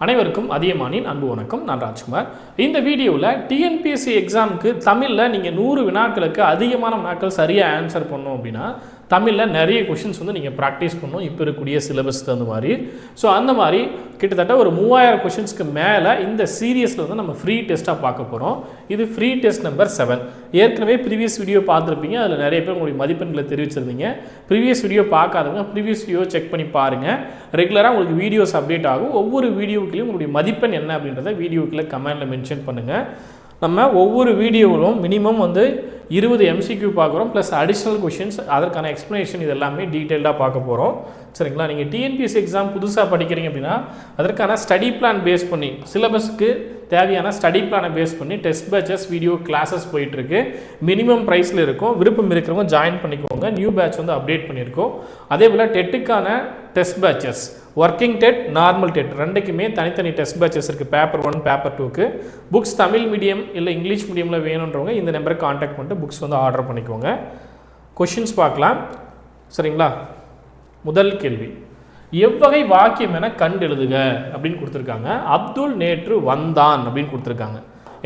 அனைவருக்கும் அதியமானின் அன்பு வணக்கம். நான் ராஜ்குமார். இந்த வீடியோவில் டிஎன்பிஎஸ்சி எக்ஸாமுக்கு தமிழில் நீங்கள் 100 வினாக்களுக்கு அதிகமான வினாக்கள் சரியாக ஆன்சர் பண்ணணும் அப்படின்னா தமிழில் நிறைய கொஷின்ஸ் நீங்கள் ப்ராக்டிஸ் பண்ணணும் இப்போ இருக்கக்கூடிய சிலபஸ் தகுந்த மாதிரி. ஸோ அந்த மாதிரி கிட்டத்தட்ட ஒரு 3000 கொஷின்ஸ்க்கு மேலே இந்த சீரியஸில் நம்ம ஃப்ரீ டெஸ்ட்டாக பார்க்க போகிறோம். இது ஃப்ரீ டெஸ்ட் நம்பர் 7. ஏற்கனவே ப்ரீவியஸ் வீடியோ பார்த்துருப்பீங்க. அதில் நிறைய பேர் உங்களுடைய மதிப்பெண்களை தெரிவிச்சிருந்தீங்க. ப்ரீவியஸ் வீடியோ பார்க்காதவங்க ப்ரீவியஸ் வீடியோ செக் பண்ணி பாருங்கள். ரெகுலராக உங்களுக்கு வீடியோஸ் அப்டேட் ஆகும். ஒவ்வொரு வீடியோக்குலையும் உங்களுடைய மதிப்பெண் என்ன அப்படின்றத வீடியோக்குள்ளே கமெண்டில் மென்ஷன் பண்ணுங்கள். நம்ம ஒவ்வொரு வீடியோவிலும் மினிமம் 20 MCQ பார்க்குறோம், ப்ளஸ் அடிஷ்னல் கொஷின்ஸ், அதற்கான எக்ஸ்ப்ளனேஷன் இது எல்லாமே டீட்டெயில்டாக பார்க்க போகிறோம். சரிங்களா? நீங்கள் டிஎன்பிஎஸ்சி எக்ஸாம் புதுசாக படிக்கிறீங்க அப்படின்னா அதற்கான ஸ்டடி பிளான் பேஸ் பண்ணி சிலபஸ்க்கு தேவையான ஸ்டடி பிளானை பேஸ் பண்ணி டெஸ்ட் பேட்சஸ் வீடியோ கிளாஸஸ் போயிட்டுருக்கு. மினிமம் ப்ரைஸில் இருக்கும். விருப்பம் இருக்கிறவங்க ஜாயின் பண்ணிக்கோங்க. நியூ பேட்ச் அப்டேட் பண்ணியிருக்கோம். அதே போல் டெட்டுக்கான test batches, working TET, normal TET ரெண்டுக்குமே தனித்தனி டெஸ்ட் பேட்சஸ் இருக்குது. பேப்பர் 1, பேப்பர் 2க்கு. புக்ஸ் தமிழ் மீடியம் இல்லை இங்கிலீஷ் மீடியமில் வேணுன்றவங்க இந்த நம்பருக்கு காண்டாக்ட் பண்ணிட்டு புக்ஸ் ஆர்டர் பண்ணிக்கோங்க. கொஷின்ஸ் பார்க்கலாம். சரிங்களா? முதல் கேள்வி, எவ்வகை வாக்கியம் என கண்டு எழுதுக அப்படின்னு கொடுத்துருக்காங்க. அப்துல் நேற்று வந்தான் அப்படின்னு கொடுத்துருக்காங்க.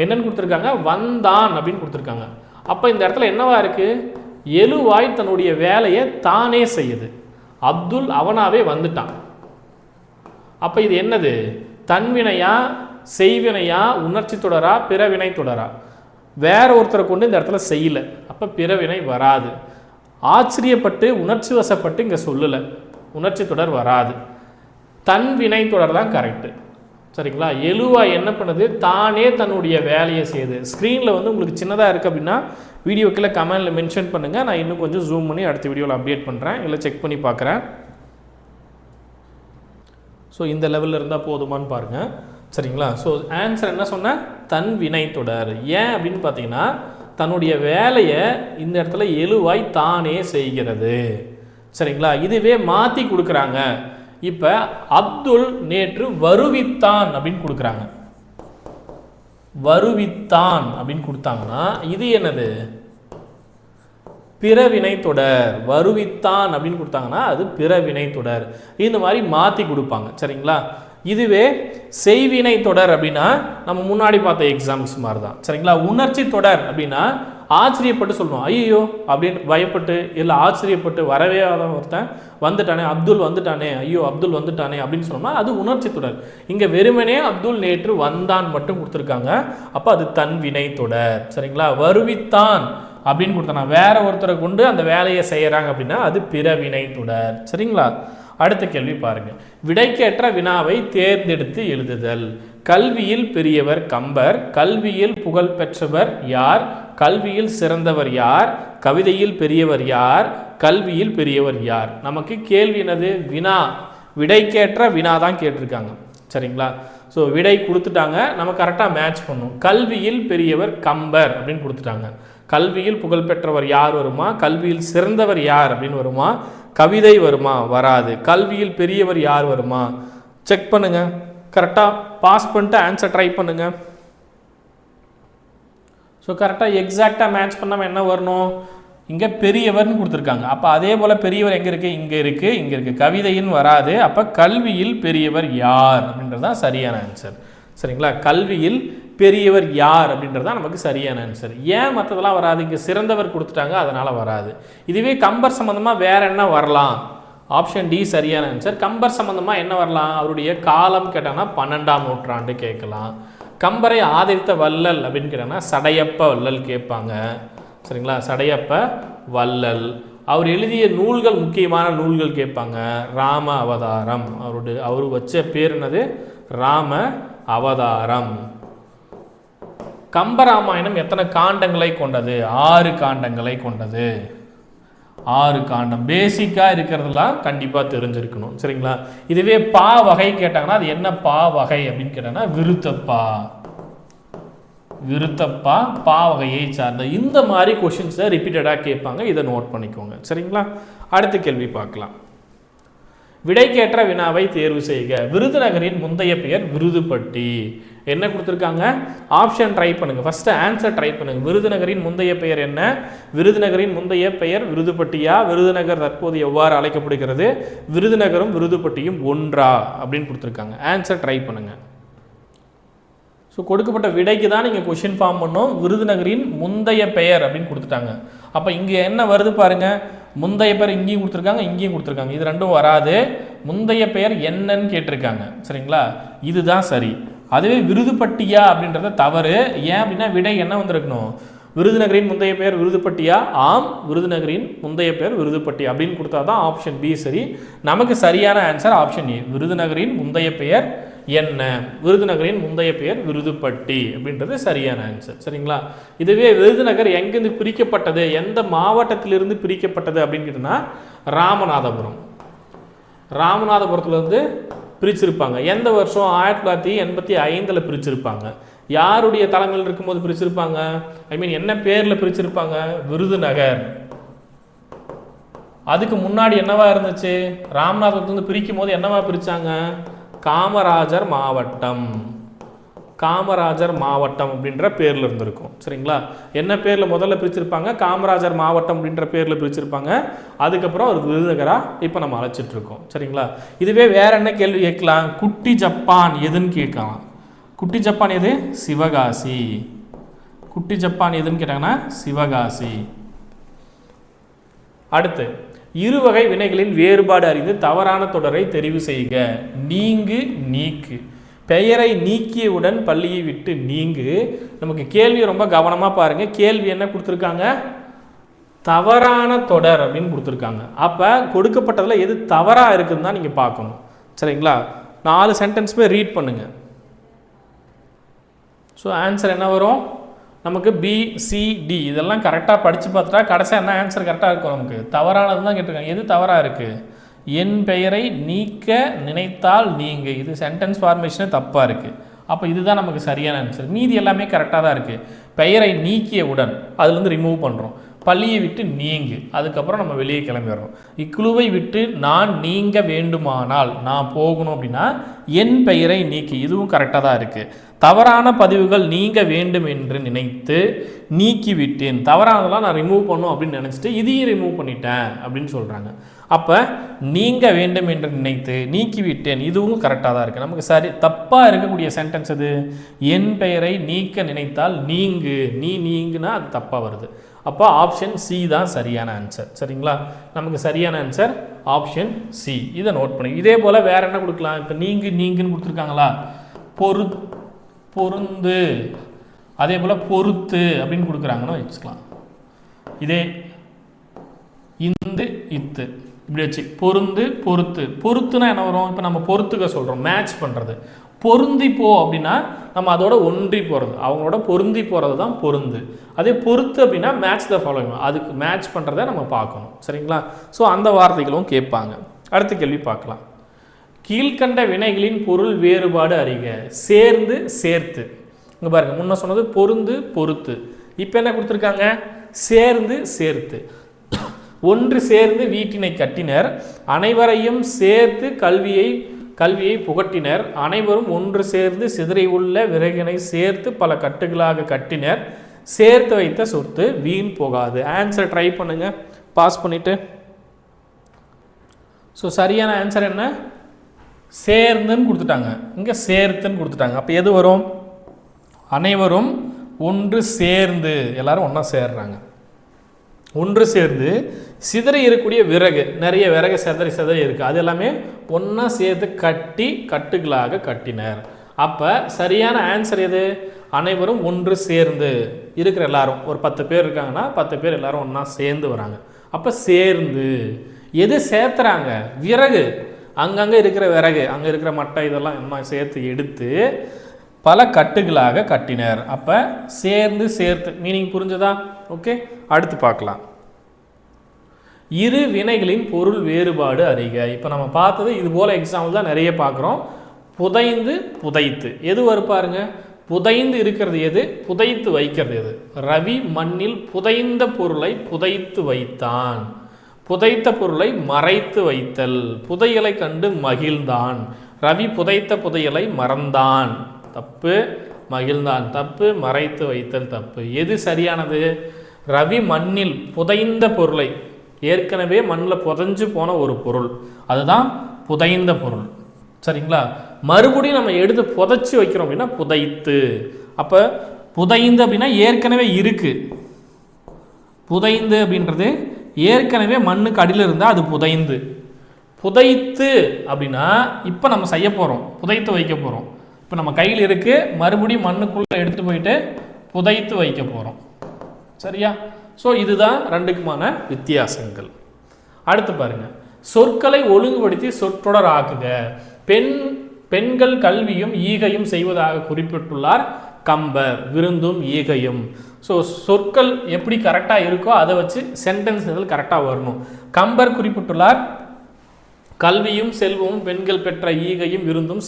என்னன்னு கொடுத்துருக்காங்க? வந்தான் அப்படின்னு கொடுத்துருக்காங்க. அப்போ இந்த இடத்துல என்னவா இருக்குது? எழுவாய் தன்னுடைய வேலையை தானே செய்யுது. அப்துல் அவனாவே வந்துட்டான். அப்போ இது என்னது? தன்வினையா, செய்வினையா, உணர்ச்சி தொடரா, பிறவினை தொடரா? வேற ஒருத்தரை கொண்டு இந்த இடத்துல செய்யலை. அப்போ பிறவினை வராது. ஆச்சரியப்பட்டு உணர்ச்சி வசப்பட்டு இங்கே சொல்லலை. உணர்ச்சி தொடர் வராது. தன்வினை தொடர் தான் கரெக்டு. சரிங்களா? எழுவா என்ன பண்ணுது? தானே தன்னுடைய வேலையை செய்யுது. ஸ்க்ரீனில் உங்களுக்கு சின்னதாக இருக்குது அப்படின்னா வீடியோக்குள்ளே கமெண்டில் மென்ஷன் பண்ணுங்கள். நான் இன்னும் கொஞ்சம் ஜூம் பண்ணி அடுத்த வீடியோவில் அப்டேட் பண்ணுறேன், இல்லை செக் பண்ணி பார்க்குறேன். ஸோ இந்த லெவலில் இருந்தால் போதுமான்னு பாருங்கள். சரிங்களா? ஸோ ஆன்சர் என்ன சொன்ன? தன்வினை தொடர். ஏன் அப்படின்னு பார்த்தீங்கன்னா தன்னுடைய வேலையை இந்த இடத்துல எழுவாய் தானே செய்கிறது. சரிங்களா? இதுவே மாற்றி கொடுக்குறாங்க. இப்போ அப்துல் நேற்று வருவித்தான் அப்படின்னு கொடுக்குறாங்க. வருவித்தான் அப்படின்னு கொடுத்தாங்கன்னா இது என்னது? பிறவினை தொடர். வருவித்தான் அப்படின்னு கொடுத்தாங்கன்னா அது பிறவினை தொடர். இந்த மாதிரி மாற்றி கொடுப்பாங்க. சரிங்களா? இதுவே செய்வினை தொடர் அப்படின்னா நம்ம முன்னாடி பார்த்த எக்ஸாம்ஸ் மாதிரி தான். சரிங்களா? உணர்ச்சி தொடர் அப்படின்னா ஆச்சரியப்பட்டு சொல்லணும். ஐயோ அப்படின்னு பயப்பட்டு இல்லை ஆச்சரியப்பட்டு வரவே ஒருத்தன் வந்துட்டானே, அப்துல் வந்துட்டானே, ஐயோ அப்துல் வந்துட்டானே அப்படின்னு சொன்னோம்னா அது உணர்ச்சி தொடர். இங்கே வெறுமனே அப்துல் நேற்று வந்தான் மட்டும் கொடுத்துருக்காங்க. அப்போ அது தன்வினை தொடர். சரிங்களா? வருவித்தான் அப்படின்னு கொடுத்தனா வேற ஒருத்தரை கொண்டு அந்த வேலையை செய்கிறாங்க அப்படின்னா அது பிறவினை தொடர். சரிங்களா? அடுத்த கேள்வி பாருங்க. விடைக்கேற்ற வினாவை தேர்ந்தெடுத்து எழுதுதல். கல்வியில் பெரியவர் கம்பர். கல்வியில் புகழ் பெற்றவர் யார்? கல்வியில் சிறந்தவர் யார்? கவிதையில் பெரியவர் யார்? கல்வியில் பெரியவர் யார்? நமக்கு கேள்வி என்னது? வினா. விடைக்கேற்ற வினா தான் கேட்டிருக்காங்க. சரிங்களா? ஸோ விடை கொடுத்துட்டாங்க. நம்ம கரெக்டாக மேட்ச் பண்ணும். கல்வியில் பெரியவர் கம்பர் அப்படின்னு கொடுத்துட்டாங்க. கல்வியில் புகழ்பெற்றவர் யார் வருமா? கல்வியில் சிறந்தவர் யார் அப்படின்னு வருமா? கவிதை வருமா? வராது. கல்வியில் பெரியவர் யார் வருமா? செக் பண்ணுங்க. கரெக்டாக பாஸ் பண்ணிட்டு ஆன்சர் ட்ரை பண்ணுங்க. ஸோ கரெக்டாக எக்ஸாக்டாக மேட்ச் பண்ணாமல் என்ன வரணும்? இங்கே பெரியவர்னு கொடுத்துருக்காங்க. அப்போ அதே போல் பெரியவர் எங்கே இருக்குது? இங்கே இருக்குது, இங்கே இருக்குது. கவிதைன்னு வராது. அப்போ கல்வியில் பெரியவர் யார் அப்படின்றது தான் சரியான ஆன்சர். சரிங்களா? கல்வியில் பெரியவர் யார் அப்படின்றது தான் நமக்கு சரியான ஆன்சர். ஏன் மற்றதெல்லாம் வராது? இங்கே சிறந்தவர் கொடுத்துட்டாங்க, அதனால் வராது. இதுவே கம்பர் சம்மந்தமாக வேறு என்ன வரலாம்? ஆப்ஷன் டி சரியான ஆன்சர். கம்பர் சம்மந்தமாக என்ன வரலாம்? அவருடைய காலம் கேட்டாங்கன்னா 12ஆம் நூற்றாண்டு கேட்கலாம். கம்பரை ஆதரித்த வள்ளல் அப்படின்னு கேட்டாங்கன்னா சடையப்ப வள்ளல் கேட்பாங்க. சரிங்களா? சடையப்ப வள்ளல். அவர் எழுதிய நூல்கள், முக்கியமான நூல்கள் கேட்பாங்க. ராம அவதாரம். அவர் வச்ச பேர் என்னது? ராம அவதாரம். கம்பராமாயணம் எத்தனை காண்டங்களை கொண்டது? 6 காண்டங்களை கொண்டது. 6 காண்டம். பேசிக்காக இருக்கிறதுலாம் கண்டிப்பாக தெரிஞ்சிருக்கணும். சரிங்களா? இதுவே பா வகை கேட்டாங்கன்னா அது என்ன பா வகை அப்படின்னு கேட்டாங்கன்னா விருத்தப்பா. விருத்தப்பா பா வகையை சார்ந்த. இந்த மாதிரி கொஷின்ஸை ரிப்பீட்டடாக கேட்பாங்க. இதை நோட் பண்ணிக்கோங்க. சரிங்களா? அடுத்த கேள்வி பார்க்கலாம். விடைக்கேற்ற வினாவை தேர்வு செய்க. விருதுநகரின் முந்தைய பெயர் விருதுப்பட்டி. என்ன கொடுத்துருக்காங்க? ஆப்ஷன் ட்ரை பண்ணுங்கள். ஃபஸ்ட்டு ஆன்சர் ட்ரை பண்ணுங்கள். விருதுநகரின் முந்தைய பெயர் என்ன? விருதுநகரின் முந்தைய பெயர் விருதுப்பட்டியா? விருதுநகர் தற்போது எவ்வாறு அழைக்கப்படுகிறது? விருதுநகரும் விருதுப்பட்டியும் ஒன்றா அப்படின்னு கொடுத்துருக்காங்க. ஆன்சர் ட்ரை பண்ணுங்கள். ஸோ கொடுக்கப்பட்ட விடைக்கு தான் நீங்கள் கொஷின் ஃபார்ம் பண்ணோம். விருதுநகரின் முந்தைய பெயர் அப்படின்னு கொடுத்துட்டாங்க. அப்போ இங்கே என்ன வருது பாருங்கள், முந்தைய பெயர் இங்கேயும் கொடுத்துருக்காங்க, இங்கேயும் கொடுத்துருக்காங்க. இது ரெண்டும் வராது. முந்தைய பெயர் என்னன்னு கேட்டிருக்காங்க. சரிங்களா? இதுதான் சரி. அதுவே விருதுப்பட்டியா அப்படின்றத தவறு. ஏன் அப்படின்னா விடை என்ன வந்திருக்கணும்? விருதுநகரின் முந்தைய பெயர் விருதுப்பட்டியா? ஆம், விருதுநகரின் முந்தைய பெயர் விருதுப்பட்டி அப்படின்னு கொடுத்தா தான் ஆப்ஷன் பி சரி. நமக்கு சரியான ஆன்சர் ஆப்ஷன் ஏ. விருதுநகரின் முந்தைய பெயர் என்ன? விருதுநகரின் முந்தைய பெயர் விருதுப்பட்டி அப்படின்றது சரியான ஆன்சர். சரிங்களா? இதுவே விருதுநகர் எங்கேருந்து பிரிக்கப்பட்டது, எந்த மாவட்டத்திலிருந்து பிரிக்கப்பட்டது அப்படின்னு கேட்டோம்னா ராமநாதபுரம். ராமநாதபுரத்துலேருந்து பிரிச்சிருப்பாங்க. எந்த வருஷம்? 1985 பிரிச்சிருப்பாங்க. யாருடைய தலைமையில் இருக்கும்போது பிரிச்சிருப்பாங்க? என்ன பேரில் பிரிச்சிருப்பாங்க? விருதுநகர். அதுக்கு முன்னாடி என்னவா இருந்துச்சு? ராமநாதபுரத்துலேருந்து பிரிக்கும் போது என்னவா பிரித்தாங்க? காமராஜர் மாவட்டம். காமராஜர் மாவட்டம் அப்படின்ற பேரில் இருந்திருக்கும். சரிங்களா? என்ன பேரில் முதல்ல பிரிச்சிருப்பாங்க? காமராஜர் மாவட்டம் அப்படின்ற பேரில் பிரிச்சிருப்பாங்க. அதுக்கப்புறம் ஒரு விருதுநகராக இப்போ நம்ம அழைச்சிட்டு இருக்கோம். சரிங்களா? இதுவே வேற என்ன கேள்வி கேட்கலாம்? குட்டி ஜப்பான் எதுன்னு கேட்கலாம். குட்டி ஜப்பான் எது? சிவகாசி. குட்டி ஜப்பான் எதுன்னு கேட்டாங்கன்னா சிவகாசி. அடுத்து, இருவகை வினைகளின் வேறுபாடு அறிந்து தவறான தொடரை தெரிவு செய்க. நீங்கு, நீக்கு. பெயரை நீக்கியவுடன் பள்ளியை விட்டு நீங்கு. நமக்கு கேள்வி ரொம்ப கவனமாக பாருங்க. கேள்வி என்ன கொடுத்துருக்காங்க? தவறான தொடர் அப்படின்னு கொடுத்துருக்காங்க. அப்போ கொடுக்கப்பட்டதில் எது தவறாக இருக்குதுன்னு தான் நீங்கள் பார்க்கணும். சரிங்களா? 4 சென்டென்ஸுமே ரீட் பண்ணுங்க. ஸோ ஆன்சர் என்ன வரும்? நமக்கு பி, சி, டி இதெல்லாம் கரெக்டாக படித்து பார்த்துட்டா கடைசியாக என்ன ஆன்சர் கரெக்டாக இருக்கும்? நமக்கு தவறானது தான் கேட்டிருக்காங்க. எது தவறாக இருக்குது? என் பெயரை நீக்க நினைத்தால் நீங்க. இது சென்டென்ஸ் ஃபார்மேஷனே தப்பாக இருக்குது. அப்போ இதுதான் நமக்கு சரியான ஆன்சர். மீதி எல்லாமே கரெக்டாக தான் இருக்குது. பெயரை நீக்கியவுடன் அதுலேருந்து ரிமூவ் பண்ணுறோம். பள்ளியை விட்டு நீங்கு, அதுக்கப்புறம் நம்ம வெளியே கிளம்பிடுறோம். இக்குழுவை விட்டு நான் நீங்க வேண்டுமானால், நான் போகணும் அப்படின்னா என் பெயரை நீக்கி, இதுவும் கரெக்டாக தான் இருக்குது. தவறான பதிவுகள் நீங்க வேண்டும் என்று நினைத்து நீக்கிவிட்டேன். தவறானதெல்லாம் நான் ரிமூவ் பண்ணும் அப்படின்னு நினச்சிட்டு இதையும் ரிமூவ் பண்ணிட்டேன் அப்படின்னு சொல்கிறாங்க. அப்போ நீங்க வேண்டும் என்று நினைத்து நீக்கிவிட்டேன், இதுவும் கரெக்டாக தான் இருக்குது. நமக்கு சரி தப்பாக இருக்கக்கூடிய சென்டென்ஸ் அது என் பெயரை நீக்க நினைத்தால் நீங்கு, நீங்குனா அது தப்பாக வருது. அப்போ ஆப்ஷன் சி தான் சரியான ஆன்சர். சரிங்களா? நமக்கு சரியான ஆன்சர் ஆப்ஷன் சி. இதை நோட் பண்ணி இதே போல் வேறு என்ன கொடுக்கலாம்? இப்போ நீங்குன்னு கொடுத்துருக்காங்களா? பொருந்து, அதே போல் பொறுத்து அப்படின்னு கொடுக்குறாங்கன்னு வச்சுக்கலாம். இதே இந்து, இத்து இப்படி வச்சு பொருந்து, பொறுத்து. பொறுத்துனா என்ன வரும்? இப்போ நம்ம பொறுத்துக்க சொல்கிறோம், மேட்ச் பண்ணுறது. பொருந்தி போ அப்படின்னா நம்ம அதோட ஒன்றி போகிறது, அவங்களோட பொருந்தி போகிறது தான் பொருந்து. அதே பொறுத்து அப்படின்னா மேட்ச் த ஃபாலோயிங், அதுக்கு மேட்ச் பண்ணுறதை நம்ம பார்க்கணும். சரிங்களா? ஸோ அந்த வார்த்தைகளும் கேட்பாங்க. அடுத்த கேள்வி பார்க்கலாம். கீழ்கண்ட வினைகளின் பொருள் வேறுபாடு அறிக. சேர்ந்து, சேர்த்து. இங்கே பாருங்கள், முன்ன சொன்னது பொருந்து, பொறுத்து. இப்போ என்ன கொடுத்துருக்காங்க? சேர்ந்து, சேர்த்து. ஒன்று சேர்ந்து வீட்டினை கட்டினர், அனைவரையும் சேர்த்து கல்வியை புகட்டினர், அனைவரும் ஒன்று சேர்ந்து சிதறி உள்ள விறகினை சேர்த்து பல கட்டுகளாக கட்டினர், சேர்த்து வைத்த சொத்து வீண் போகாது. ஆன்சர் ட்ரை பண்ணுங்க, பாஸ் பண்ணிட்டு. ஸோ சரியான ஆன்சர் என்ன? சேர்ந்துன்னு கொடுத்துட்டாங்க, இங்கே சேர்த்துன்னு கொடுத்துட்டாங்க. அப்போ எது வரும்? அனைவரும் ஒன்று சேர்ந்து, எல்லாரும் ஒன்றா சேர்றாங்க. ஒன்று சேர்ந்து சிதறி இருக்கக்கூடிய விறகு, நிறைய விறகு சிதறி இருக்குது, அது எல்லாமே ஒன்றா சேர்த்து கட்டி கட்டுகளாக கட்டினர். அப்போ சரியான ஆன்சர் எது? அனைவரும் ஒன்று சேர்ந்து இருக்கிற எல்லாரும், ஒரு 10 பேர் இருக்காங்கன்னா 10 பேர் எல்லாரும் ஒன்றா சேர்ந்து வராங்க. அப்போ சேர்ந்து எது சேர்த்துறாங்க? விறகு, அங்கங்கே இருக்கிற விறகு, அங்கே இருக்கிற மட்டை இதெல்லாம் ஒன்றா சேர்த்து எடுத்து பல கட்டுகளாக கட்டினர். அப்போ சேர்ந்து, சேர்த்து மீனிங் புரிஞ்சதா? ஓகே, அடுத்து பார்க்கலாம். இரு வினைகளின் பொருள் வேறுபாடு அறிக. இப்போ நம்ம பார்த்தது இது போல் எக்ஸாம்பிள் தான் நிறைய பார்க்குறோம். புதைந்து, புதைத்து. எது வரும் பாருங்க? புதைந்து இருக்கிறது எது? புதைத்து வைக்கிறது எது? ரவி மண்ணில் புதைந்த பொருளை புதைத்து வைத்தான். புதைத்த பொருளை மறைத்து வைத்தல். புதையலை கண்டு மகிழ்ந்தான். ரவி புதைத்த புதையலை மறந்தான். தப்பு. மகிழ்ந்தான் தப்பு. மறைத்து வைத்தல் தப்பு. எது சரியானது? ரவி மண்ணில் புதைந்த பொருளை, ஏற்கனவே மண்ணில் புதைஞ்சு போன ஒரு பொருள், அதுதான் புதைந்த பொருள். சரிங்களா? மறுபடியும் நம்ம எடுத்து புதைச்சி வைக்கிறோம் அப்படின்னா புதைத்து. அப்போ புதைந்து அப்படின்னா ஏற்கனவே இருக்கு. புதைந்து அப்படின்றது ஏற்கனவே மண்ணுக்கு அடியில் இருந்தால் அது புதைந்து. புதைத்து அப்படின்னா இப்போ நம்ம செய்ய போகிறோம், புதைத்து வைக்க போகிறோம். இப்போ நம்ம கையில் இருக்கு, மறுபடியும் மண்ணுக்குள்ளே எடுத்து போயிட்டு புதைத்து வைக்க போகிறோம். சரியா? ஸோ இதுதான் ரெண்டுக்குமான வித்தியாசங்கள். அடுத்து பாருங்க, சொற்களை ஒழுங்குபடுத்தி சொற்றொடர் ஆக்குக. பெண்கள் கல்வியும் ஈகையும் செய்வதாக குறிப்பிட்டுள்ளார் கம்பர். விருந்தும் ஈகையும். ஸோ சொற்கள் எப்படி கரெக்டாக இருக்கோ அதை வச்சு சென்டென்ஸ்கள் கரெக்டாக வரணும். கம்பர் குறிப்பிட்டுள்ளார் கல்வியும் செல்வமும் பெண்கள் பெற்ற ஈகையும் விருந்தும்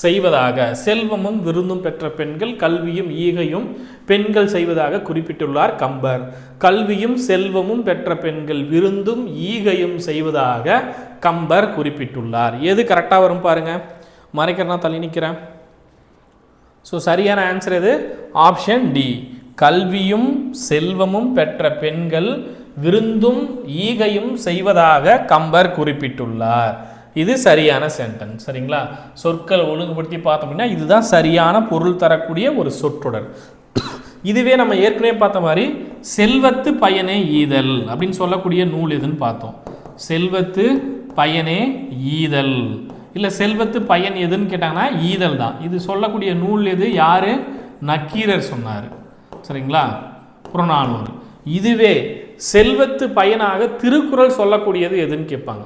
செய்வதாக. செல்வமும் விருந்தும் பெற்ற பெண்கள் கல்வியும் ஈகையும் பெண்கள் செய்வதாக குறிப்பிட்டுள்ளார் கம்பர். கல்வியும் செல்வமும் பெற்ற பெண்கள் விருந்தும் ஈகையும் செய்வதாக கம்பர் குறிப்பிட்டுள்ளார். எது கரெக்டாக வரும் பாருங்க. மறைக்கிறனா தள்ளி நிற்கிறேன். ஸோ சரியான ஆன்சர் எது? Option D. கல்வியும் செல்வமும் பெற்ற பெண்கள் விருந்தும் ஈகையும் செய்வதாக கம்பர் குறிப்பிட்டுள்ளார். இது சரியான சென்டென்ஸ். சரிங்களா? சொற்கள் ஒழுங்குபடுத்தி பார்த்தோம் அப்படின்னா இதுதான் சரியான பொருள் தரக்கூடிய ஒரு சொற்றொடர். இதுவே நம்ம ஏற்கனவே பார்த்த மாதிரி செல்வத்து பயனே ஈதல் அப்படின்னு சொல்லக்கூடிய நூல் எதுன்னு பார்த்தோம். செல்வத்து பயனே ஈதல், இல்லை செல்வத்து பயன் எதுன்னு கேட்டாங்கன்னா ஈதல் தான். இது சொல்லக்கூடிய நூல் எது? யாரு? நக்கீரர் சொன்னார். சரிங்களா? புறநானூறு. இதுவே செல்வத்து பயனாக திருக்குறள் சொல்லக்கூடியது எதுன்னு கேட்பாங்க.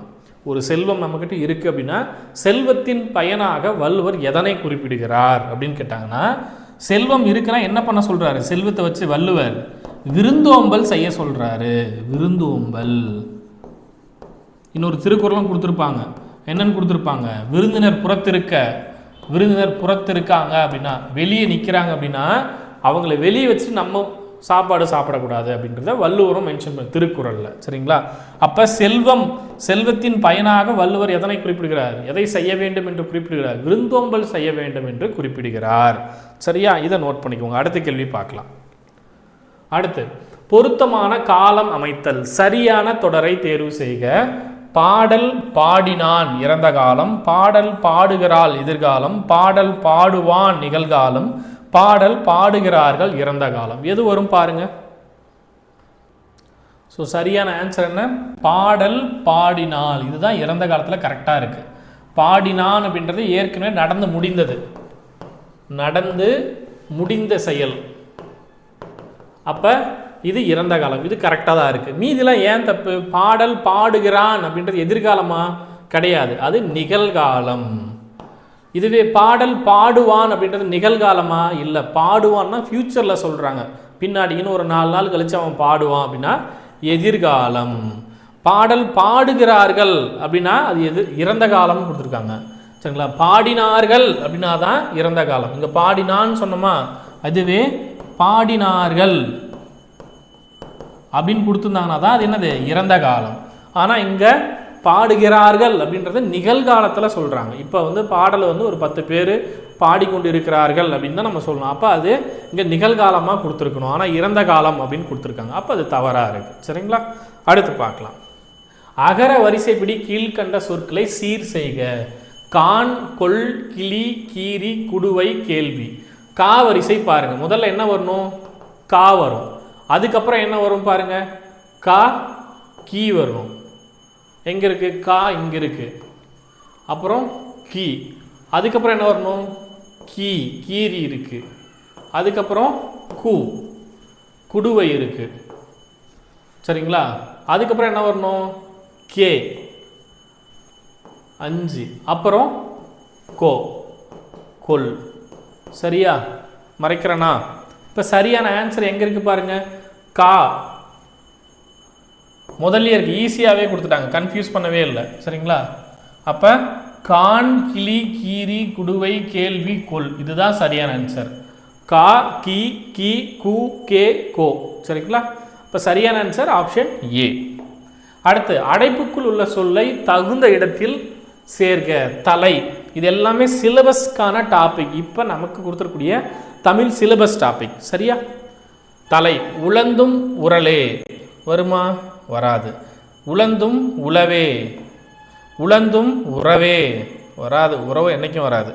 ஒரு செல்வம் நம்மக்கிட்ட இருக்குது அப்படின்னா செல்வத்தின் பயனாக வள்ளுவர் எதனை குறிப்பிடுகிறார் அப்படின்னு கேட்டாங்கன்னா, செல்வம் இருக்குன்னா என்ன பண்ண சொல்கிறாரு? செல்வத்தை வச்சு வள்ளுவர் விருந்தோம்பல் செய்ய சொல்கிறாரு. விருந்தோம்பல். இன்னொரு திருக்குறளும் கொடுத்துருப்பாங்க. என்னன்னு கொடுத்துருப்பாங்க? விருந்தினர் புறத்திருக்காங்க அப்படின்னா, வெளியே நிற்கிறாங்க அப்படின்னா அவங்கள வெளியே வச்சு நம்ம சாப்பாடு சாப்பிடக்கூடாது அப்படின்றத வள்ளுவரும் மென்ஷன் பண்ண திருக்குறளில். சரிங்களா? அப்போ செல்வத்தின் பயனாக வள்ளுவர் எதனை குறிப்பிடுகிறார்? எதை செய்ய வேண்டும் என்று குறிப்பிடுகிறார்? விருந்தோம்பல் செய்ய வேண்டும் என்று குறிப்பிடுகிறார். சரியா? இதை நோட் பண்ணிக்கோங்க. அடுத்த கேள்வி பார்க்கலாம். அடுத்து, பொருத்தமான காலம் அமைத்தல். சரியான தொடரை தேர்வு செய்க. பாடல் பாடினான் இறந்த காலம், பாடல் பாடுகிறாள் எதிர்காலம், பாடல் பாடுவான் நிகழ்காலம், பாடல் பாடுகிறார்கள் இறந்த காலம். எது வரும் பாருங்க. ஸோ சரியான ஆன்சர் என்ன? பாடல் பாடினாள். இதுதான் இறந்த காலத்தில் கரெக்டாக இருக்கு. பாடினான் அப்படின்றது ஏற்கனவே நடந்து முடிந்த செயல். அப்போ இது இறந்த காலம். இது கரெக்டாக தான் இருக்குது. மீதிலாம் ஏன் தப்பு? பாடல் பாடுகிறான் அப்படின்றது எதிர்காலமா? கிடையாது, அது நிகழ்காலம். இதுவே பாடல் பாடுவான் அப்படின்றது நிகழ்காலமா? இல்லை, பாடுவான்னா ஃப்யூச்சரில் சொல்கிறாங்க. பின்னாடி இன்னும் ஒரு 4 நாள் கழித்து அவன் பாடுவான் அப்படின்னா எதிர்காலம். பாடல் பாடுகிறார்கள் அப்படின்னா அது இறந்த காலம்னு கொடுத்துருக்காங்க. சரிங்களா? பாடினார்கள் அப்படின்னா தான் இறந்த காலம். இங்கே பாடினான்னு சொன்னோமா, அதுவே பாடினார்கள் அப்படின்னு கொடுத்துருந்தாங்கன்னா தான் அது என்னது? இறந்த காலம். ஆனால் இங்கே பாடுகிறார்கள் அப்படின்றத நிகழ்காலத்தில் சொல்கிறாங்க. இப்போ பாடலை ஒரு 10 பேர் பாடிக்கொண்டு இருக்கிறார்கள் அப்படின்னு தான் நம்ம சொல்லணும். அப்போ அது இங்கே நிகழ்காலமாக கொடுத்துருக்கணும். ஆனால் இறந்த காலம் அப்படின்னு கொடுத்துருக்காங்க. அப்போ அது தவறாக இருக்குது. சரிங்களா? அடுத்து பார்க்கலாம். அகர வரிசைப்படி கீழ்கண்ட சொற்களை சீர் செய்க. கான், கொள், கிளி, கீரி, குடுவை, கேள்வி. கா வரிசை பாருங்க. முதல்ல என்ன வரணும்? கா வரும். அதுக்கப்புறம் என்ன வரும் பாருங்க? கா, கீ வரணும். எங்கே இருக்குது? கா இங்கே இருக்குது. அப்புறம் கீ. அதுக்கப்புறம் என்ன வரணும்? கீ, கீரி இருக்குது. அதுக்கப்புறம் கு, குடுவை இருக்குது. சரிங்களா? அதுக்கப்புறம் என்ன வரணும்? கே, 5. அப்புறம் கோ, கொல். சரியா? மறைக்கிறேனா? இப்போ சரியான ஆன்சர் எங்கே இருக்குது பாருங்க. கா முதல்ல இருக்கு. ஈஸியாகவே கொடுத்துட்டாங்க, கன்ஃபியூஸ் பண்ணவே இல்லை. சரிங்களா? அப்போ கான், கிளி, கீரி, குடுவை, கேள்வி, கொல். இதுதான் சரியான ஆன்சர். கா, கி, கி, கு, கே, கோ. சரிங்களா? இப்போ சரியான ஆன்சர் ஆப்ஷன் ஏ. அடுத்து, அடைப்புக்குள் உள்ள சொல்லை தகுந்த இடத்தில் சேர்க. தலை இது எல்லாமே சிலபஸ்க்கான டாபிக். இப்போ நமக்கு கொடுத்துருக்கூடிய தமிழ் சிலபஸ் டாபிக். சரியா? தலை உழந்தும் உரலே வருமா? வராது. உழந்தும் உழவே, உழந்தும் உறவே வராது. உறவு என்னைக்கும் வராது.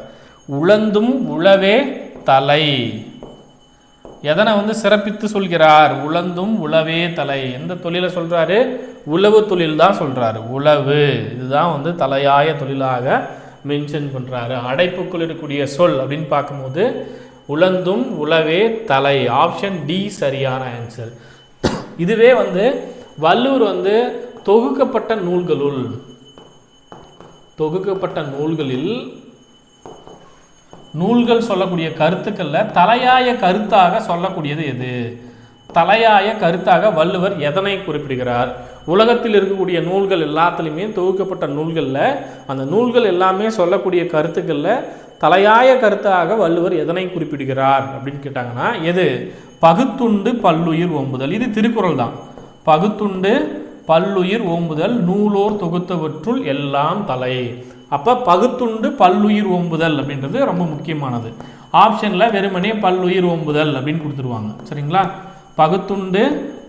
உழந்தும் உழவே தலை. எதனை சிறப்பித்து சொல்கிறார்? உழந்தும் உழவே தலை. எந்த தொழிலை சொல்றாரு? உழவு தொழில் தான் சொல்றாரு. உழவு இதுதான் தலையாய தொழிலாக மென்ஷன் பண்றாரு. அடைப்புக்குள் இருக்கக்கூடிய சொல் அப்படின்னு பார்க்கும்போது உழந்தும் உழவே தலை. ஆப்ஷன் டி சரியான ஆன்சர். இதுவே வள்ளுவர் தொகுக்கப்பட்ட நூல்களில் நூல்கள் சொல்லக்கூடிய கருத்துக்கள்ல தலையாய கருத்தாக சொல்லக்கூடியது எது? தலையாய கருத்தாக வள்ளுவர் எதனை குறிப்பிடுகிறார்? உலகத்தில் இருக்கக்கூடிய நூல்கள் எல்லாத்துலேயுமே தொகுக்கப்பட்ட நூல்களில் அந்த நூல்கள் எல்லாமே சொல்லக்கூடிய கருத்துக்களில் தலையாய கருத்தாக வள்ளுவர் எதனை குறிப்பிடுகிறார் அப்படின்னு கேட்டாங்கன்னா எது? பகுத்துண்டு பல்லுயிர் ஓம்புதல். இது திருக்குறள் தான். பகுத்துண்டு பல்லுயிர் ஓம்புதல் நூலோர் தொகுத்தவற்றுள் எல்லாம் தலை. அப்போ பகுத்துண்டு பல்லுயிர் ஓம்புதல் அப்படின்றது ரொம்ப முக்கியமானது. ஆப்ஷனில் வெறுமனே பல்லுயிர் ஓம்புதல் அப்படின்னு கொடுத்துருவாங்க. சரிங்களா? பகுத்துண்டு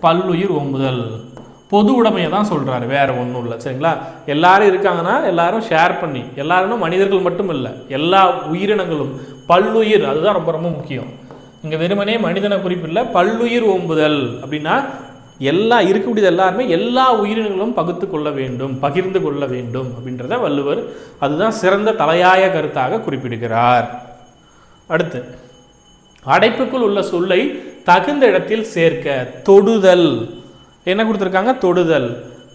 பல்லுயிர் ஓம்புதல் பொது உடைமையை தான் சொல்கிறாரு, வேறு ஒன்றும் இல்லை. சரிங்களா? எல்லாரும் இருக்காங்கன்னா எல்லாரும் ஷேர் பண்ணி, எல்லாரும் மனிதர்கள் மட்டும் இல்லை, எல்லா உயிரினங்களும் பல்லுயிர், அதுதான் ரொம்ப ரொம்ப முக்கியம். இங்கே வெறுமனே மனிதனை குறிப்பில்லை, பல்லுயிர் ஓம்புதல் அப்படின்னா எல்லா இருக்கக்கூடியது எல்லாருமே எல்லா உயிரினங்களும் பகுத்து கொள்ள வேண்டும், பகிர்ந்து கொள்ள வேண்டும் அப்படின்றத வள்ளுவர் அதுதான் சிறந்த தலையாய கருத்தாக குறிப்பிடுகிறார். அடுத்து அடைப்புக்குள் உள்ள சொல்லை தகுந்த இடத்தில் சேர்க்க. தொடுதல் என்ன கொடுத்துருக்காங்க? தொடுதல்.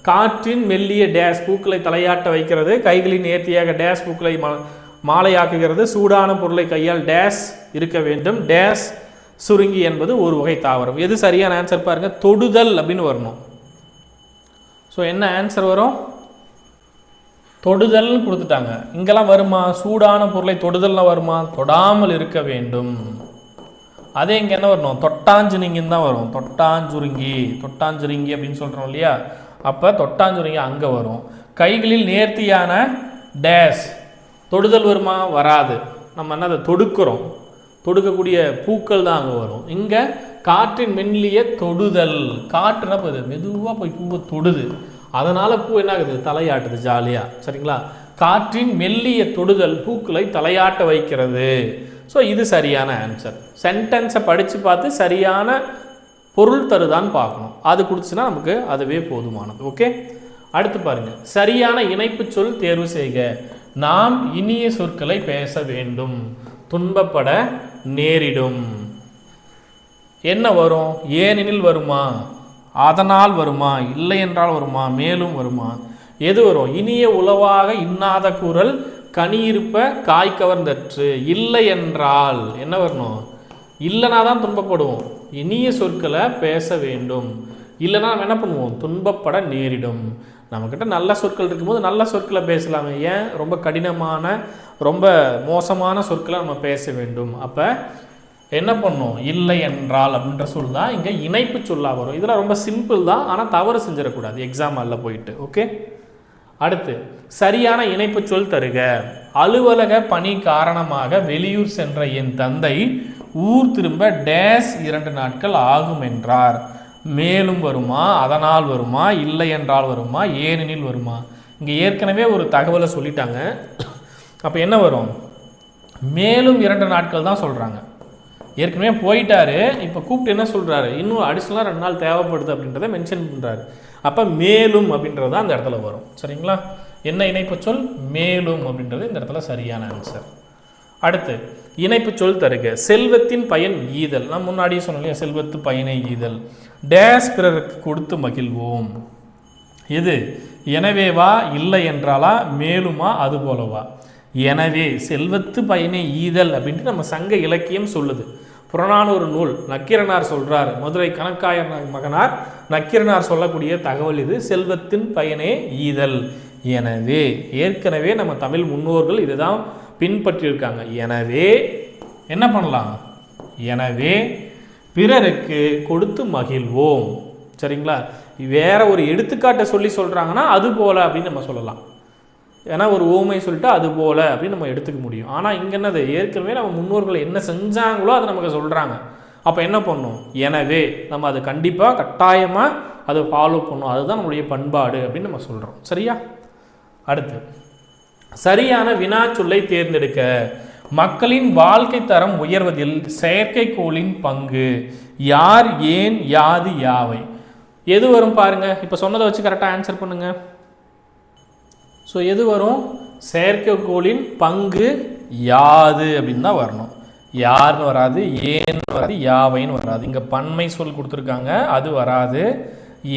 காற்றின் மெல்லிய டேஸ் பூக்களை தலையாட்ட வைக்கிறது, கைகளின் நேர்த்தியாக டேஸ் பூக்களை மாலையாக்குகிறது, சூடான பொருளை கையால் டேஸ் இருக்க வேண்டும், டேஸ் சுருங்கி என்பது ஒரு வகை தாவரம். எது சரியான ஆன்சர் பாருங்க? தொடுதல் அப்படின்னு வரணும். ஸோ என்ன ஆன்சர் வரும்? தொடுதல்னு கொடுத்துட்டாங்க. இங்கெல்லாம் வருமா? சூடான பொருளை தொடுதல்னா வருமா? தொடாமல் இருக்க வேண்டும். அதே இங்கே என்ன வரணும்? தொட்டாஞ்சுருங்கின்னு தான் வரும். தொட்டாஞ்சுருங்கி, தொட்டாஞ்சுருங்கி அப்படின்னு சொல்கிறோம் இல்லையா? அப்போ தொட்டாஞ்சுருங்கி அங்கே வரும். கைகளில் நேர்த்தியான டேஸ் தொடுதல் வருமா? வராது. நம்ம என்ன அதை தொடுக்கிறோம், தொடுக்கக்கூடிய பூக்கள் தான் அங்கே வரும். இங்கே காற்றின் மெல்லிய தொடுதல். காற்றுனா போகுது மெதுவாக போய் பூவை தொடுது, அதனால் பூ என்ன ஆகுது? தலையாட்டுது ஜாலியாக. சரிங்களா? காற்றின் மெல்லிய தொடுதல் பூக்களை தலையாட்ட வைக்கிறது. ஸோ இது சரியான ஆன்சர். சென்டென்ஸை படித்து பார்த்து சரியான பொருள் தருதான்னு பார்க்கணும். அது கொடுத்துச்சுன்னா நமக்கு அதுவே போதுமானது. ஓகே, அடுத்து பாருங்கள். சரியான இணைப்பு சொல் தேர்வு செய்க. நாம் இனிய சொற்களை பேச வேண்டும், துன்பப்பட நேரிடும். என்ன வரும்? ஏனெனில் வருமா? அதனால் வருமா? இல்லை என்றால் வருமா? மேலும் வருமா? எது வரும்? இனிய உளவாக இன்னாத கூறல் கனியிருப்ப காய் கவர்ந்தற்று. இல்லை என்றால் என்ன வரணும்? இல்லைனா தான் துன்பப்படுவோம். இனிய சொற்களை பேச வேண்டும். இல்லைனா நம்ம என்ன பண்ணுவோம்? துன்பப்பட நேரிடும். நம்மக்கிட்ட நல்ல சொற்கள் இருக்கும்போது நல்ல சொற்களை பேசலாமே, ஏன் ரொம்ப கடினமான ரொம்ப மோசமான சொற்களை நம்ம பேச வேண்டும்? அப்போ என்ன பண்ணும்? இல்லை என்றால் அப்படின்ற சொல் தான் இங்கே இணைப்பு சொல்லாக வரும். இதெல்லாம் ரொம்ப சிம்பிள் தான், ஆனால் தவறு செஞ்சிடக்கூடாது எக்ஸாம் எல்லாம் போயிட்டு. ஓகே, அடுத்து சரியான இணைப்பு சொல் தருக. அலுவலக பணி காரணமாக வெளியூர் சென்ற என் தந்தை ஊர் திரும்ப டேஸ் 2 நாட்கள் ஆகும் என்றார். மேலும் வருமா? அதனால் வருமா? இல்லை என்றால் வருமா? ஏனெனில் வருமா? இங்கே ஏற்கனவே ஒரு தகவலை சொல்லிட்டாங்க. அப்போ என்ன வரும்? மேலும் 2 நாட்கள் தான் சொல்கிறாங்க. ஏற்கனவே போயிட்டாரு, இப்போ கூப்பிட்டு என்ன சொல்கிறாரு? இன்னும் அடிஷ்னலாக 2 நாள் தேவைப்படுது அப்படின்றத மென்ஷன் பண்ணுறாரு. அப்போ மேலும் அப்படின்றது தான் அந்த இடத்துல வரும். சரிங்களா? என்ன இணைப்பு சொல்? மேலும் அப்படின்றது இந்த இடத்துல சரியான ஆன்சர். அடுத்து இணைப்பு சொல் தருக. செல்வத்தின் பயன் ஈதல். நான் முன்னாடியே சொன்னோம் இல்லையா? செல்வத்து பயனை ஈதல். டேஸ் பிறருக்கு கொடுத்து மகிழ்வோம். எது? எனவேவா? இல்லை என்றாலா? மேலுமா? அது போலவா? எனவே செல்வத்து பயனை ஈதல் அப்படின்ட்டு நம்ம சங்க இலக்கியம் சொல்லுது. புறநானூறு நூல் நக்கீரனார் சொல்கிறார். மதுரை கணக்காயர் மகனார் நக்கீரனார் சொல்லக்கூடிய தகவல் இது. செல்வத்தின் பயனே ஈதல். எனவே ஏற்கனவே நம்ம தமிழ் முன்னோர்கள் இதுதான் பின்பற்றியிருக்காங்க. எனவே என்ன பண்ணலாம்? எனவே பிறருக்கு கொடுத்து மகிழ்வோம். சரிங்களா? வேற ஒரு எடுத்துக்காட்டை சொல்லி சொல்கிறாங்கன்னா அது போல அப்படின்னு நம்ம சொல்லலாம். ஏன்னா ஒரு ஓமை சொல்லிட்டு அது போல் அப்படின்னு நம்ம எடுத்துக்க முடியும். ஆனால் இங்கே என்னது, ஏற்கனவே நம்ம முன்னோர்கள் என்ன செஞ்சாங்களோ அதை நமக்கு சொல்கிறாங்க. அப்போ என்ன பண்ணணும், எனவே நம்ம அது கண்டிப்பாக கட்டாயமாக அதை ஃபாலோ பண்ணணும், அதுதான் நம்மளுடைய பண்பாடு அப்படின்னு நம்ம சொல்கிறோம். சரியா? அடுத்து, சரியான வினாச்சொல்லை தேர்ந்தெடுக்க. மக்களின் வாழ்க்கை தரம் உயர்வதில் செயற்கைக்கோளின் பங்கு. யார், ஏன், யாது, யாவை. எது வரும் பாருங்க. இப்போ சொன்னதை வச்சு கரெக்டாக ஆன்சர் பண்ணுங்க. ஸோ எது வரும், செயற்கைக்கோளின் பங்கு யாது அப்படின்னு தான் வரணும். யார்னு வராது, ஏன்னு வராது, யாவைன்னு வராது. இங்கே பன்மை சொல் கொடுத்துருக்காங்க, அது வராது.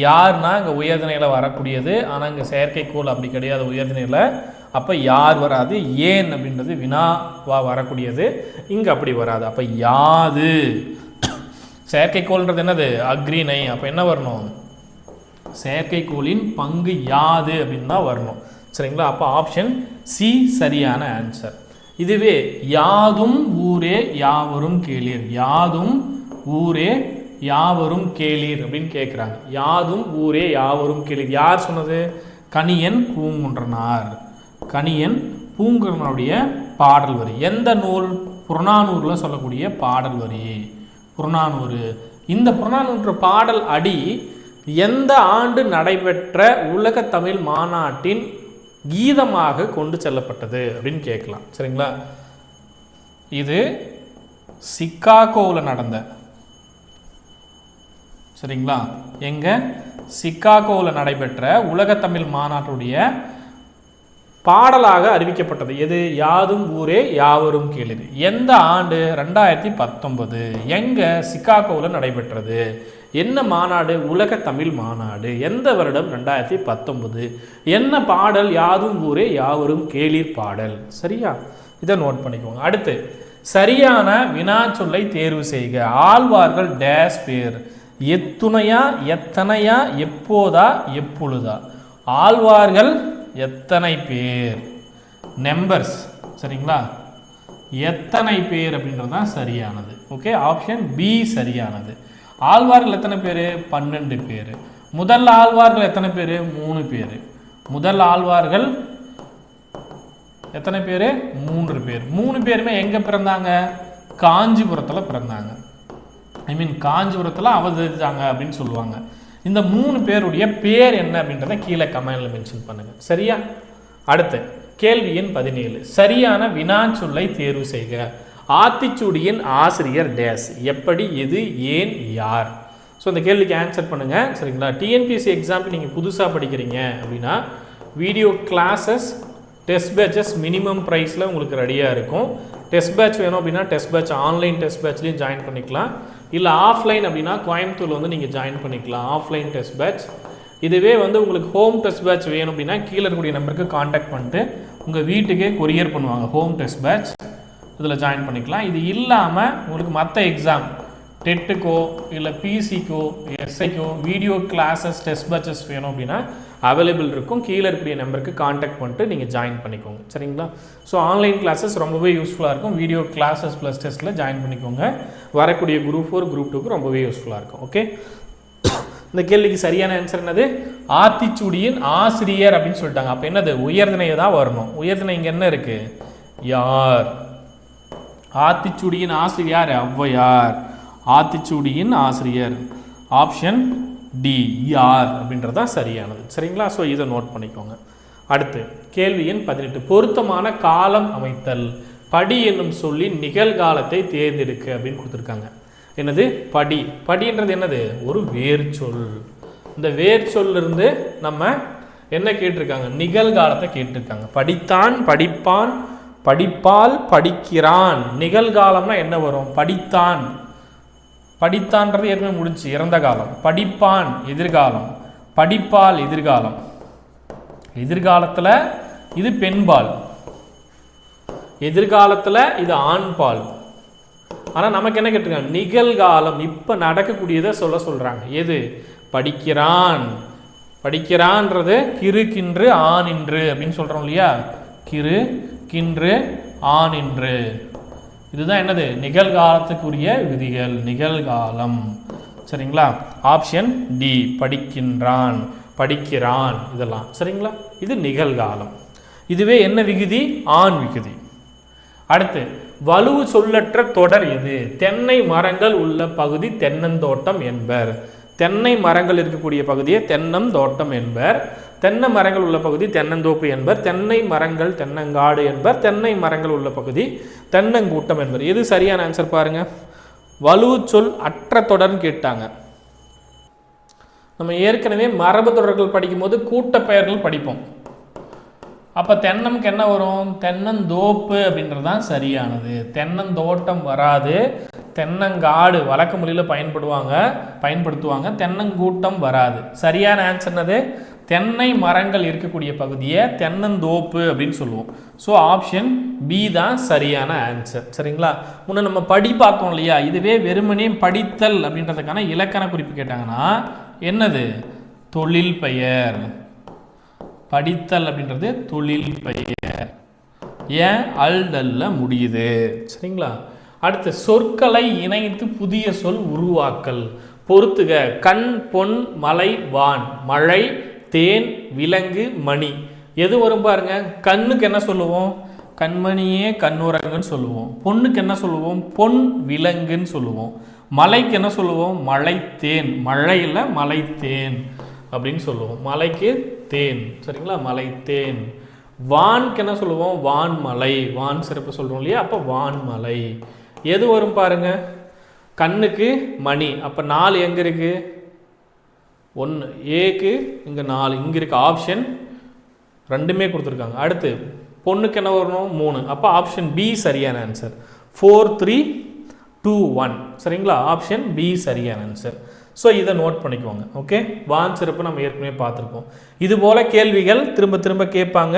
யார்னா இங்கே உயர்திணையில் வரக்கூடியது, ஆனால் இங்கே செயற்கைக்கோள் அப்படி கிடையாது உயர்திணையில். அப்போ யார் வராது. ஏன் அப்படின்றது வினாவா வரக்கூடியது, இங்கே அப்படி வராது. அப்போ யாது, செயற்கைக்கோள்ன்றது என்னது, அக்ரிணை. அப்போ என்ன வரணும், செயற்கைக்கோளின் பங்கு யாது அப்படின்னு தான் வரணும். சரிங்களா? அப்போ ஆப்ஷன் சி சரியான ஆன்சர். இதுவே யாதும் ஊரே யாவரும் கேளீர், யாதும் ஊரே யாவரும் கேளீர் அப்படின்னு கேட்குறாங்க. யாதும் ஊரே யாவரும் கேளீர் யார் சொன்னது, கணியன் பூங்குன்றனார். கணியன் பூங்குன்றனுடைய பாடல் வரி. எந்த நூல், புறநானூரில் சொல்லக்கூடிய பாடல் வரி, புறநானூறு. இந்த புறநானூற்று பாடல் அடி எந்த ஆண்டு நடைபெற்ற உலக தமிழ் மாநாட்டின் கீதமாக கொண்டு செல்லப்பட்டது அப்படின்னு கேட்கலாம். சரிங்களா? இது சிகாகோவில் நடந்த, சரிங்களா, எங்க சிகாகோவில் நடைபெற்ற உலக தமிழ் மாநாட்டுடைய பாடலாக அறிவிக்கப்பட்டது. எது, யாதும் ஊரே யாவரும் கேளீர். எந்த ஆண்டு, 2019. எங்க, சிகாகோவில் நடைபெற்றது. என்ன மாநாடு, உலக தமிழ் மாநாடு. எந்த வருடம், 2019. என்ன பாடல், யாதும் ஊரே யாவரும் கேளீர் பாடல். சரியா? இதை நோட் பண்ணிக்கோங்க. அடுத்து, சரியான வினாச்சொல்லை தேர்வு செய்க. ஆழ்வார்கள் டேஸ் பேர். எத்துணையா, எத்தனையா, எப்போதா, எப்பொழுதா. ஆழ்வார்கள் எத்தனை பேர், நம்பர்ஸ். சரிங்களா? எத்தனை பேர் அப்படின்றது தான் சரியானது. ஓகே, ஆப்ஷன் பி சரியானது. ஆழ்வார்கள் எத்தனை பேர், 12 பேர். முதல் ஆழ்வார்கள் எத்தனை பேர், 3 பேர். முதல் ஆழ்வார்கள் எத்தனை பேர், 3 பேர். 3 பேருமே எங்கே பிறந்தாங்க, காஞ்சிபுரத்தில் பிறந்தாங்க. காஞ்சிபுரத்தில் அவதரித்தாங்க அப்படின்னு சொல்லுவாங்க. இந்த 3 பேருடைய பேர் என்ன அப்படின்றத கீழே கமெண்ட்ல மென்ஷன் பண்ணுங்க. சரியா? அடுத்து, கேள்வி எண் 17. சரியான வினாச்சொல்லை தேர்வு செய்க. ஆத்திச்சூடியின் ஆசிரியர் டேஸ். எப்படி, எது, ஏன், யார். ஸோ இந்த கேள்விக்கு ஆன்சர் பண்ணுங்க. சரிங்களா? டிஎன்பிஎஸ்சி எக்ஸாமுக்கு நீங்கள் புதுசாக படிக்கிறீங்க அப்படின்னா video classes, test batches minimum ப்ரைஸில் உங்களுக்கு ரெடியாக இருக்கும். டெஸ்ட் பேட்ச் வேணும் அப்படின்னா டெஸ்ட் பேட்ச் ஆன்லைன் டெஸ்ட் பேட்ச்லேயும் ஜாயின் பண்ணிக்கலாம். இல்லை ஆஃப்லைன் அப்படின்னா கோயம்புத்தூர் வந்து நீங்கள் ஜாயின் பண்ணிக்கலாம், ஆஃப்லைன் டெஸ்ட் பேட்ச். இதுவே வந்து உங்களுக்கு ஹோம் டெஸ்ட் பேட்ச் வேணும் அப்படின்னா கீழே இருக்கக்கூடிய நம்பருக்கு காண்டாக்ட் பண்ணிட்டு உங்கள் வீட்டுக்கே கொரியர் பண்ணுவாங்க ஹோம் டெஸ்ட் பேட்ச், இதில் ஜாயின் பண்ணிக்கலாம். இது இல்லாமல் உங்களுக்கு மற்ற எக்ஸாம் டெட்டுக்கோ இல்லை பிசிக்கோ எஸ்ஐக்கோ வீடியோ கிளாஸஸ் டெஸ்ட் பேட்சஸ் வேணும் அப்படின்னா அவைலபிள் இருக்கும். கீழே இருக்கக்கூடிய நம்பருக்கு காண்டாக்ட் பண்ணிட்டு நீங்கள் ஜாயின் பண்ணிக்கோங்க. சரிங்களா? ஸோ ஆன்லைன் கிளாஸஸ் ரொம்பவே யூஸ்ஃபுல்லாக இருக்கும். வீடியோ கிளாஸஸ் ப்ளஸ் டெஸ்ட்டில் ஜாயின் பண்ணிக்கோங்க. வரக்கூடிய குரூப் 4 குரூப் 2க்கு ரொம்பவே யூஸ்ஃபுல்லாக இருக்கும். ஓகே, இந்த கேள்விக்கு சரியான ஆன்சர் என்னது, ஆத்திச்சூடியின் ஆசிரியர் அப்படின்னு சொல்லிட்டாங்க. அப்போ என்னது, உயர்திணையை தான் வரணும். உயர்திணை இங்கே என்ன இருக்குது, யார். ஆத்திச்சூடியின் ஆசிரியர் யார், ஔவையார். ஆத்திச்சூடியின் ஆசிரியர் ஆப்ஷன் டி, யார் அப்படின்றது தான் சரியானது. சரிங்களா? ஸோ இதை நோட் பண்ணிக்கோங்க. அடுத்து கேள்வி எண் 18. பொருத்தமான காலம் அமைத்தல். படி என்னும் சொல்லி நிகழ்காலத்தை தேர்ந்தெடுக்க அப்படின்னு கொடுத்துருக்காங்க. என்னது, படி. படின்றது என்னது, ஒரு வேர்ச்சொல். இந்த வேர்ச்சொல்லிருந்து நம்ம என்ன கேட்டிருக்காங்க, நிகழ்காலத்தை கேட்டிருக்காங்க. படித்தான், படிப்பான், படிப்பால், படிக்கிறான். நிகழ்காலம்னா என்ன வரும், படித்தான். படித்தான்றது ஏற்கனவே முடிஞ்சு, இறந்த காலம். படிப்பான் எதிர்காலம், படிப்பால் எதிர்காலம். எதிர்காலத்தில் இது பெண்பால், எதிர்காலத்தில் இது ஆண்பால். ஆனால் நமக்கு என்ன கேட்டிருக்காங்க, நிகழ்காலம், இப்போ நடக்கக்கூடியதை சொல்கிறாங்க. எது, படிக்கிறான். படிக்கிறான்றது கிறு கின்று ஆனின்று அப்படின்னு சொல்கிறோம் இல்லையா, கிறு கின்று ஆனின்று. இதுதான் என்னது, நிகழ்காலத்துக்குரிய விதிகள், நிகழ்காலம். சரிங்களா? ஆப்ஷன் டி, படிக்கின்றான், படிக்கிறான், இதெல்லாம். சரிங்களா? இது நிகழ்காலம். இதுவே என்ன விகுதி? ஆண் விகுதி. அடுத்து வலுவு சொல்லற்ற தொடர் எது? தென்னை மரங்கள் உள்ள பகுதி தென்னந்தோட்டம் என்பர். தென்னை மரங்கள் இருக்கக்கூடிய பகுதியை தென்னந்தோட்டம் என்பர். தென்னை மரங்கள் உள்ள பகுதி தென்னந்தோப்பு என்பர். தென்னை மரங்கள் தென்னங்காடு என்பர். தென்னை மரங்கள் உள்ள பகுதி தென்னங்கூட்டம் என்பர். எது சரியான ஆன்சர் பாருங்க. வலுவு சொல் அற்ற தொடர்னு கேட்டாங்க. நம்ம ஏற்கனவே மரபு தொடர்கள் படிக்கும்போது கூட்ட பெயர்கள் படிப்போம். அப்போ தென்னமுக்கு என்ன வரும்? தென்னந்தோப்பு அப்படின்றது தான் சரியானது. தென்னந்தோட்டம் வராது. தென்னங்காடு வழக்க மொழியில் பயன்படுத்துவாங்க. தென்னங்கூட்டம் வராது. சரியான ஆன்சர் என்னது? தென்னை மரங்கள் இருக்கக்கூடிய பகுதியை தென்னந்தோப்பு அப்படின்னு சொல்லுவோம். ஸோ ஆப்ஷன் பி தான் சரியான ஆன்சர். சரிங்களா? முன்ன நம்ம படி பார்த்தோம் இல்லையா? இதுவே வெறுமனே படித்தல் அப்படின்றதுக்கான இலக்கண குறிப்பு கேட்டாங்கன்னா என்னது? தொழில் பெயர். படித்தல் அப்படின்றது தொழில் பெயர். ஏன் அல்டல்ல முடியுது. சரிங்களா? அடுத்து சொற்களை இணைத்து புதிய சொல் உருவாக்கல். பொறுத்துக. கண், பொன், மலை, வான். மழை, தேன், விலங்கு, மணி. எது வரும் பாருங்க. கண்ணுக்கு என்ன சொல்லுவோம்? கண்மணியே கண்ணுரங்குன்னு சொல்லுவோம். பொண்ணுக்கு என்ன சொல்லுவோம்? பொன் விலங்குன்னு சொல்லுவோம். மலைக்கு என்ன சொல்லுவோம்? மலை தேன். மழையில் மலை தேன் அப்படின்னு சொல்லுவோம். மலைக்கு தேன். சரிங்களா? மலை தேன். வான்க்கு என்ன சொல்லுவோம்? வான்மலை. வான் சிறப்பு சொல்கிறோம் இல்லையா? அப்போ வான்மலை. எது வரும் பாருங்க. கண்ணுக்கு மணி. அப்போ 4 எங்கே இருக்கு? 1. ஏக்கு இங்கே 4. இங்கே இருக்கு. ஆப்ஷன் 2மே கொடுத்துருக்காங்க. அடுத்து பொண்ணுக்கு என்ன வரணும்? 3. அப்போ ஆப்ஷன் பி சரியான ஆன்சர். 4, 3, 2, 1. சரிங்களா? ஆப்ஷன் பி சரியான ஆன்சர். ஸோ இதை நோட் பண்ணிக்கோங்க. ஓகே. வான் சிறப்பு நம்ம ஏற்கனவே பார்த்துருப்போம். இது போல் கேள்விகள் திரும்ப திரும்ப கேட்பாங்க.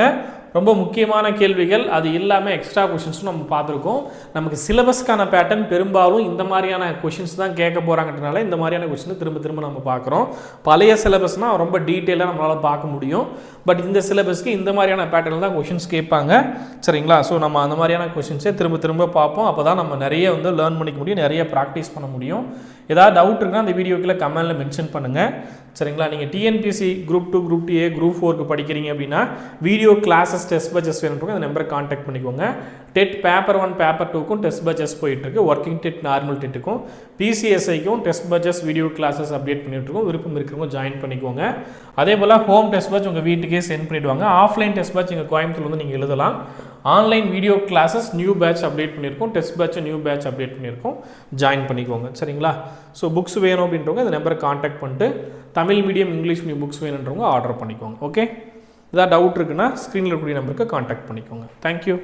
ரொம்ப முக்கியமான கேள்விகள். அது இல்லாமல் எக்ஸ்ட்ரா கொஷின்ஸும் நம்ம பார்த்துருக்கோம். நமக்கு சிலபஸ்க்கான பேட்டர்ன் பெரும்பாலும் இந்த மாதிரியான கொஷின்ஸ் தான் கேட்க போகிறாங்கன்றனால இந்த மாதிரியான கொஷின் திரும்ப திரும்ப நம்ம பார்க்குறோம். பழைய சிலபஸ்னால் ரொம்ப டீட்டெயிலாக நம்மளால் பார்க்க முடியும். பட் இந்த சிலபஸ்க்கு இந்த மாதிரியான பேட்டர்னில் தான் கொஷின்ஸ் கேட்பாங்க. சரிங்களா? ஸோ நம்ம அந்த மாதிரியான கொஷின்ஸே திரும்ப திரும்ப பார்ப்போம். அப்போ தான் நம்ம நிறைய லேர்ன் பண்ணிக்க முடியும், நிறைய ப்ராக்டிஸ் பண்ண முடியும். ஏதாவது டவுட் இருக்குன்னா அந்த வீடியோக்குள்ளே கமெண்ட்டில் மென்ஷன் பண்ணுங்கள். சரிங்களா? நீங்கள் TNPSC group 2, group 2A, group 4க்கு படிக்கிறீங்க அப்படின்னா வீடியோ கிளாஸஸ் டெஸ்ட் பட்ஜெஸ் வேணுன்றவங்க அந்த நம்பரை காண்டாக்ட் பண்ணிக்கோங்க. டெட் பேப்பர் 1, பேப்பர் 2க்கும் டெஸ்ட் பட்ஜெஸ் போயிட்டுருக்கு. ஒர்க்கிங் டெட், நார்மல் டெட்டுக்கும் பிசிஎஸ்ஐக்கும் test batches video classes update பண்ணிட்டுருக்கோம். விருப்பம் இருக்கிறவங்க ஜாயின் பண்ணிக்கோங்க. அதே போல் ஹோம் டெஸ்ட் பட்ஜ் உங்கள் வீட்டுக்கே சென்ட் பண்ணிவிடுவாங்க. ஆஃப்லைன் டெஸ்ட் பட்ஜ் இங்கே கோயம்புத்தூர் வந்து நீங்கள் எழுதலாம். Online video classes new batch update பண்ணியிருக்கோம். Test batch new batch update பண்ணியிருக்கோம். ஜாயின் பண்ணிக்கோங்க. சரிங்களா? ஸோ புக்ஸ் வேணும் அப்படின்றவங்க இந்த நம்பரை காண்டாக்ட் பண்ணிட்டு Tamil medium, English medium books வேணுன்றவங்க ஆர்டர் பண்ணிக்கோங்க. ஓகே. ஏதாவது டவுட் இருக்குன்னா ஸ்க்ரீனில் இருக்கக்கூடிய நம்பருக்கு காண்டாக்ட் பண்ணிக்கோங்க. தேங்க்யூ.